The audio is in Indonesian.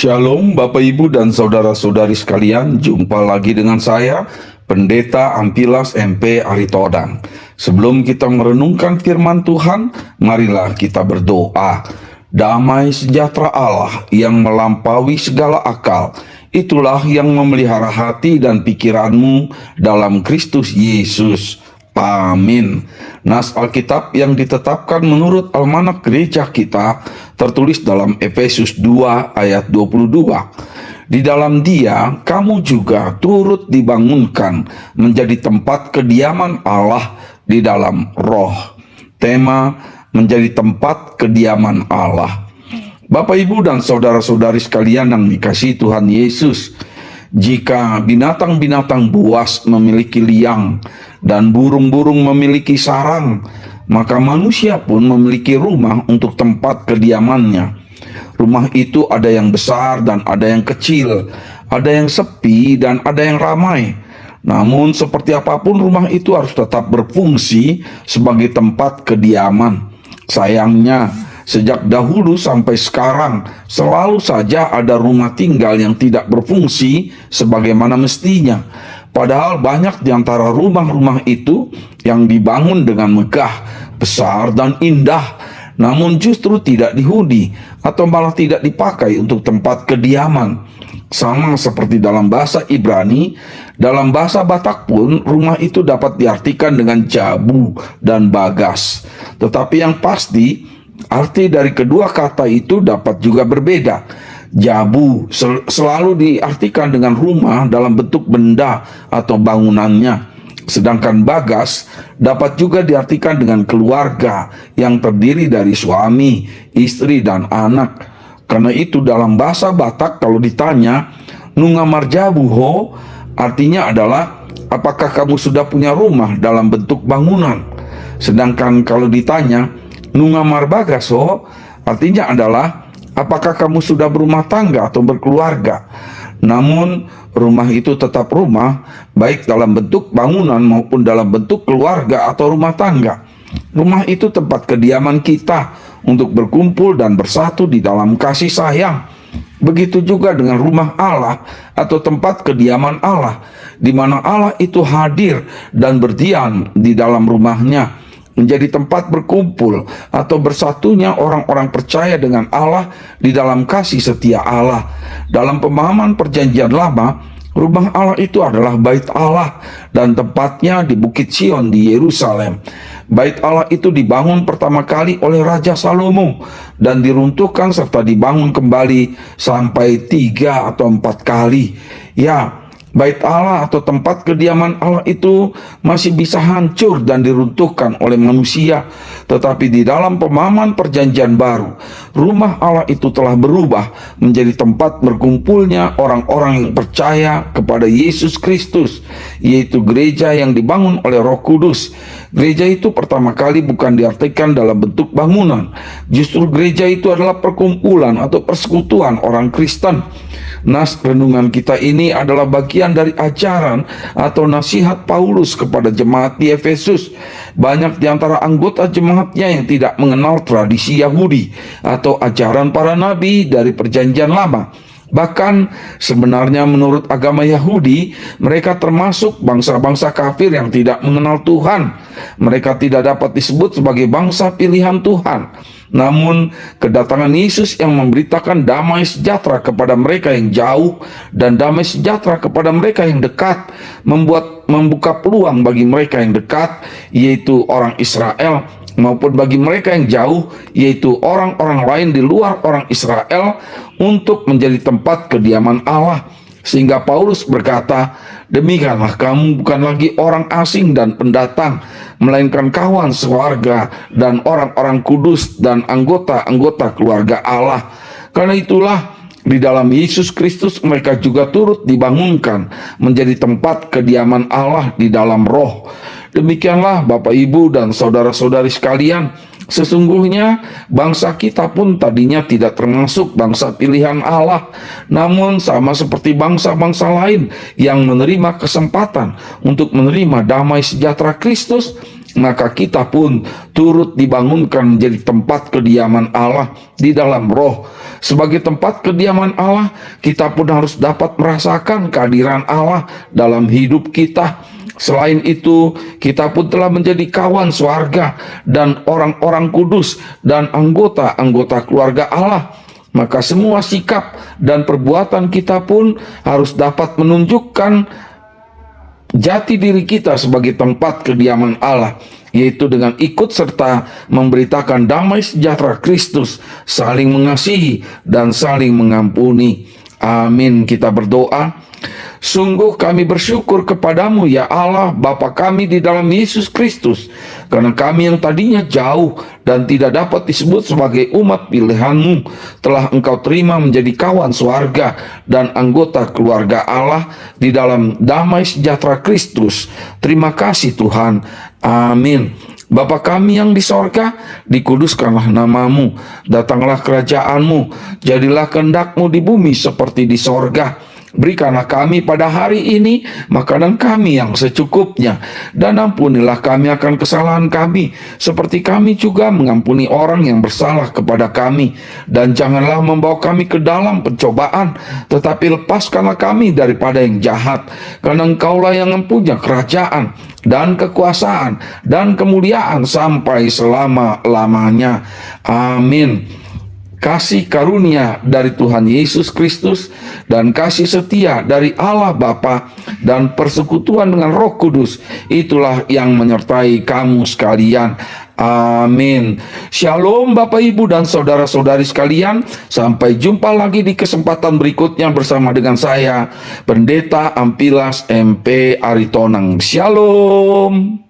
Shalom Bapak Ibu dan saudara-saudari sekalian, jumpa lagi dengan saya Pendeta Ampilas MP Aritodang. Sebelum kita merenungkan firman Tuhan, marilah kita berdoa. Damai sejahtera Allah yang melampaui segala akal, itulah yang memelihara hati dan pikiranmu dalam Kristus Yesus. Amin. Nas Alkitab yang ditetapkan menurut almanak gereja kita tertulis dalam Efesus 2 ayat 22. Di dalam Dia kamu juga turut dibangunkan menjadi tempat kediaman Allah di dalam Roh. Tema menjadi tempat kediaman Allah. Bapak, Ibu, dan saudara-saudari sekalian yang dikasihi Tuhan Yesus, jika binatang-binatang buas memiliki liang dan burung-burung memiliki sarang, maka manusia pun memiliki rumah untuk tempat kediamannya. Rumah itu ada yang besar dan ada yang kecil, ada yang sepi dan ada yang ramai. Namun seperti apapun rumah itu harus tetap berfungsi sebagai tempat kediaman. Sayangnya, sejak dahulu sampai sekarang selalu saja ada rumah tinggal yang tidak berfungsi sebagaimana mestinya. Padahal banyak di antara rumah-rumah itu yang dibangun dengan megah, besar dan indah, namun justru tidak dihuni atau malah tidak dipakai untuk tempat kediaman. Sama seperti dalam bahasa Ibrani, dalam bahasa Batak pun rumah itu dapat diartikan dengan jabu dan bagas. Tetapi yang pasti, arti dari kedua kata itu dapat juga berbeda. Jabu selalu diartikan dengan rumah dalam bentuk benda atau bangunannya. Sedangkan bagas dapat juga diartikan dengan keluarga yang terdiri dari suami, istri, dan anak. Karena itu dalam bahasa Batak kalau ditanya, "Nungamar jabu ho?" artinya adalah, apakah kamu sudah punya rumah dalam bentuk bangunan. Sedangkan kalau ditanya, "Nungamar bagas ho?" artinya adalah, apakah kamu sudah berumah tangga atau berkeluarga. Namun rumah itu tetap rumah, baik dalam bentuk bangunan maupun dalam bentuk keluarga atau rumah tangga. Rumah itu tempat kediaman kita untuk berkumpul dan bersatu di dalam kasih sayang. Begitu juga dengan rumah Allah atau tempat kediaman Allah, di mana Allah itu hadir dan berdiam di dalam rumahnya, menjadi tempat berkumpul atau bersatunya orang-orang percaya dengan Allah di dalam kasih setia Allah. Dalam pemahaman Perjanjian Lama, rumah Allah itu adalah bait Allah dan tempatnya di Bukit Sion di Yerusalem. Bait Allah itu dibangun pertama kali oleh Raja Salomo dan diruntuhkan serta dibangun kembali sampai 3 atau 4 kali. Ya, bait Allah atau tempat kediaman Allah itu masih bisa hancur dan diruntuhkan oleh manusia. Tetapi di dalam pemahaman Perjanjian Baru, rumah Allah itu telah berubah menjadi tempat berkumpulnya orang-orang yang percaya kepada Yesus Kristus, yaitu gereja yang dibangun oleh Roh Kudus. Gereja itu pertama kali bukan diartikan dalam bentuk bangunan. Justru gereja itu adalah perkumpulan atau persekutuan orang Kristen. Nas renungan kita ini adalah bagian dari ajaran atau nasihat Paulus kepada jemaat di Efesus. Banyak di antara anggota jemaatnya yang tidak mengenal tradisi Yahudi atau ajaran para nabi dari Perjanjian Lama. Bahkan sebenarnya menurut agama Yahudi, mereka termasuk bangsa-bangsa kafir yang tidak mengenal Tuhan. Mereka tidak dapat disebut sebagai bangsa pilihan Tuhan. Namun kedatangan Yesus yang memberitakan damai sejahtera kepada mereka yang jauh dan damai sejahtera kepada mereka yang dekat, membuka peluang bagi mereka yang dekat, yaitu orang Israel, maupun bagi mereka yang jauh, yaitu orang-orang lain di luar orang Israel, untuk menjadi tempat kediaman Allah. Sehingga Paulus berkata, "Demikianlah kamu bukan lagi orang asing dan pendatang, melainkan kawan sewarga dan orang-orang kudus dan anggota-anggota keluarga Allah." Karena itulah di dalam Yesus Kristus mereka juga turut dibangunkan menjadi tempat kediaman Allah di dalam Roh. Demikianlah Bapak, Ibu, dan saudara-saudari sekalian, sesungguhnya bangsa kita pun tadinya tidak termasuk bangsa pilihan Allah, namun sama seperti bangsa-bangsa lain yang menerima kesempatan untuk menerima damai sejahtera Kristus, maka kita pun turut dibangunkan menjadi tempat kediaman Allah di dalam roh. Sebagai tempat kediaman Allah, kita pun harus dapat merasakan kehadiran Allah dalam hidup kita. Selain itu, kita pun telah menjadi kawan swarga dan orang-orang kudus dan anggota-anggota keluarga Allah. Maka semua sikap dan perbuatan kita pun harus dapat menunjukkan jati diri kita sebagai tempat kediaman Allah, yaitu dengan ikut serta memberitakan damai sejahtera Kristus, saling mengasihi dan saling mengampuni. Amin. Kita berdoa. Sungguh kami bersyukur kepadamu ya Allah Bapa kami di dalam Yesus Kristus, karena kami yang tadinya jauh dan tidak dapat disebut sebagai umat pilihanmu telah Engkau terima menjadi kawan swarga dan anggota keluarga Allah di dalam damai sejahtera Kristus. Terima kasih Tuhan. Amin. Bapa kami yang di sorga, dikuduskanlah namamu, datanglah kerajaanmu, jadilah kehendakmu di bumi seperti di sorga. Berikanlah kami pada hari ini makanan kami yang secukupnya, dan ampunilah kami akan kesalahan kami, seperti kami juga mengampuni orang yang bersalah kepada kami. Dan janganlah membawa kami ke dalam pencobaan, tetapi lepaskanlah kami daripada yang jahat, karena Engkaulah yang mempunyai kerajaan dan kekuasaan dan kemuliaan sampai selama-lamanya. Amin. Kasih karunia dari Tuhan Yesus Kristus dan kasih setia dari Allah Bapa dan persekutuan dengan Roh Kudus, itulah yang menyertai kamu sekalian. Amin. Shalom Bapak Ibu dan saudara-saudari sekalian. Sampai jumpa lagi di kesempatan berikutnya bersama dengan saya, Pendeta Ampilas MP Aritonang. Shalom.